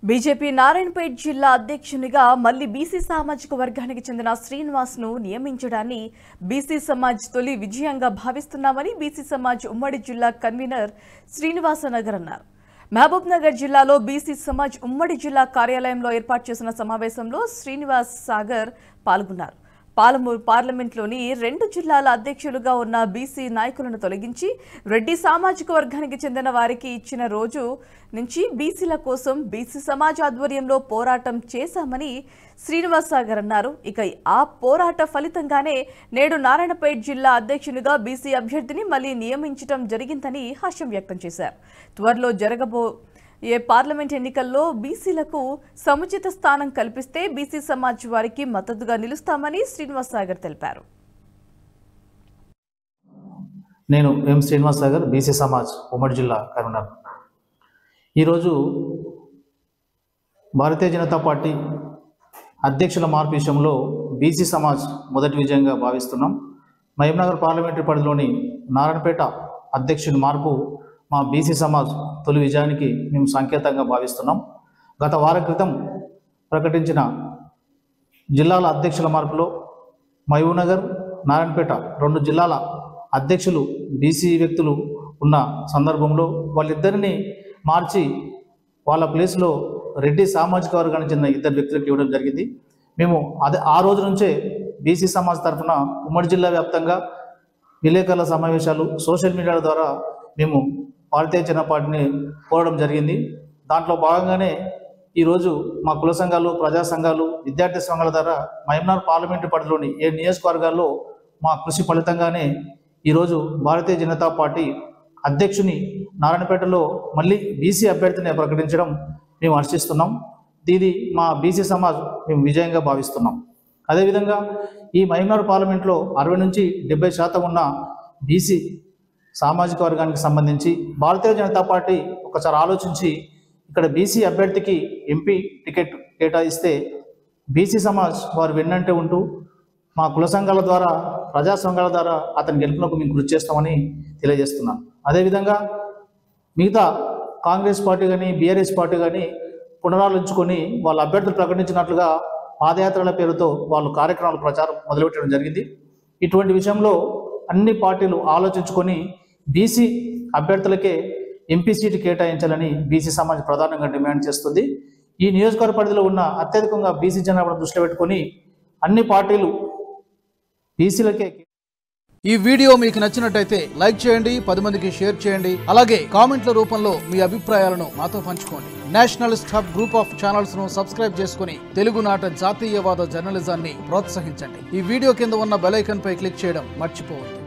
BJP Narayanpet జిల్లా అధ్యక్షునిగా మళ్లీ బీసీ సామాజిక వర్గానికి చెందిన శ్రీనివాస్ ను నియమించడాన్ని బీసీ సమాజ్ తొలి విజయంగా భావిస్తున్నామని బీసీ సమాజ్ ఉమ్మడి జిల్లా కన్వీనర్ శ్రీనివాసనగర్ అన్నారు. మహబూబ్ నగర్ జిల్లాలో బీసీ సమాజ్ ఉమ్మడి జిల్లా కార్యాలయంలో ఏర్పాటు చేసిన సమావేశంలో శ్రీనివాస్ సాగర్ పాల్గొన్నారు. పాలమూరు పార్లమెంట్లోని 2 జిల్లాల అధ్యక్షులుగా ఉన్న బీసీ నాయకులను తొలగించి రెడ్డి సామాజిక వర్గానికి చెందిన వారికి ఇచ్చిన రోజు నుంచి బీసీల కోసం బీసీ సమాజ్ ఆధ్వర్యంలో పోరాటం చేశామని శ్రీనివాస్ సాగర్ అన్నారు. ఇక ఆ పోరాట ఫలితంగానే నేడు నారాయణపేట్ జిల్లా అధ్యక్షునిగా బీసీ అభ్యర్థిని మళ్లీ నియమించడం జరిగిందని హర్షం వ్యక్తం చేశారు. త్వరలో జరగబోయే పార్లమెంట్ ఎన్నికల్లో బీసీలకు సముచిత స్థానం కల్పిస్తే బీసీ సమాజ్ వారికి మద్దతుగా నిలుస్తామని శ్రీనివాస్ సాగర్ తెలిపారు. నేను శ్రీనివాస్ సాగర్ బీసీ సమాజ్ ఉమ్మడి జిల్లా కన్వీనర్. ఈరోజు భారతీయ జనతా పార్టీ అధ్యక్షుల మార్పు విషయంలో బీసీ సమాజ్ మొదటి విజయంగా భావిస్తున్నాం. మహబూబ్నగర్ పార్లమెంటరీ పరిధిలోని నారాయణపేట అధ్యక్షుని మార్పు మా బీసీ సమాజ్ తొలి విజయానికి మేము సంకేతంగా భావిస్తున్నాం. గత వారం క్రితం ప్రకటించిన జిల్లాల అధ్యక్షుల మార్పులో మహబూబ్నగర్, నారాయణపేట 2 జిల్లాల అధ్యక్షులు బీసీ వ్యక్తులు ఉన్న సందర్భంలో వాళ్ళిద్దరిని మార్చి వాళ్ళ ప్లేస్లో రెడ్డి సామాజిక వర్గానికి చెందిన 2 వ్యక్తులకు ఇవ్వడం జరిగింది. మేము ఆ రోజు నుంచే బీసీ సమాజ్ తరఫున ఉమ్మడి జిల్లా వ్యాప్తంగా విలేకరుల సమావేశాలు, సోషల్ మీడియా ద్వారా మేము భారతీయ జనతా పార్టీని కోరడం జరిగింది. దాంట్లో భాగంగానే ఈరోజు మా కుల సంఘాలు, ప్రజా సంఘాలు, విద్యార్థి సంఘాల ద్వారా మహబూబ్నగర్ పార్లమెంటరీ పరిధిలోని 7 నియోజకవర్గాల్లో మా కృషి ఫలితంగానే ఈరోజు భారతీయ జనతా పార్టీ అధ్యక్షుని నారాయణపేటలో మళ్ళీ బీసీ అభ్యర్థిని ప్రకటించడం మేము హర్షిస్తున్నాం. ఇది మా బీసీ సమాజ్ మేము విజయంగా భావిస్తున్నాం. అదేవిధంగా ఈ మహబూబ్నగర్ పార్లమెంట్లో 60 నుంచి 70% ఉన్న బీసీ సామాజిక వర్గానికి సంబంధించి భారతీయ జనతా పార్టీ ఒకసారి ఆలోచించి ఇక్కడ బీసీ అభ్యర్థికి ఎంపీ టికెట్ కేటాయిస్తే బీసీ సమాజ్ వారు వెన్నంటే ఉంటూ మా కుల సంఘాల ద్వారా, ప్రజా సంఘాల ద్వారా అతని గెలుపునకు మేము కృషి చేస్తామని తెలియజేస్తున్నాను. అదేవిధంగా మిగతా కాంగ్రెస్ పార్టీ కానీ, బీఆర్ఎస్ పార్టీ కానీ పునరాలోచించుకొని వాళ్ళ అభ్యర్థులు ప్రకటించినట్లుగా పాదయాత్రల పేరుతో వాళ్ళు కార్యక్రమాల ప్రచారం మొదలుపెట్టడం జరిగింది. ఇటువంటి విషయంలో అన్ని పార్టీలు ఆలోచించుకొని బీసీ అభ్యర్థులకే ఎంపీ సీటు కేటాయించాలని బీసీ సమాజ్ ప్రధానంగా డిమాండ్ చేస్తుంది. ఈ నియోజకవర్గ పరిధిలో ఉన్న అత్యధికంగా బీసీ జనాభాను దృష్టిలో పెట్టుకొని అన్ని పార్టీలు బీసీలకే. ఈ వీడియో మీకు నచ్చినట్టయితే లైక్ చేయండి, 10 మందికి షేర్ చేయండి. అలాగే కామెంట్ల రూపంలో మీ అభిప్రాయాలను మాతో పంచుకోండి. Nationalist hub group of channels ను సబ్స్క్రైబ్ చేసుకుని తెలుగునాట జాతీయవాద జర్నలిజాన్ని ప్రోత్సహించండి. ఈ వీడియో కింద ఉన్న బెల్ ఐకాన్ పై క్లిక్ చేయడం మర్చిపోవద్దు.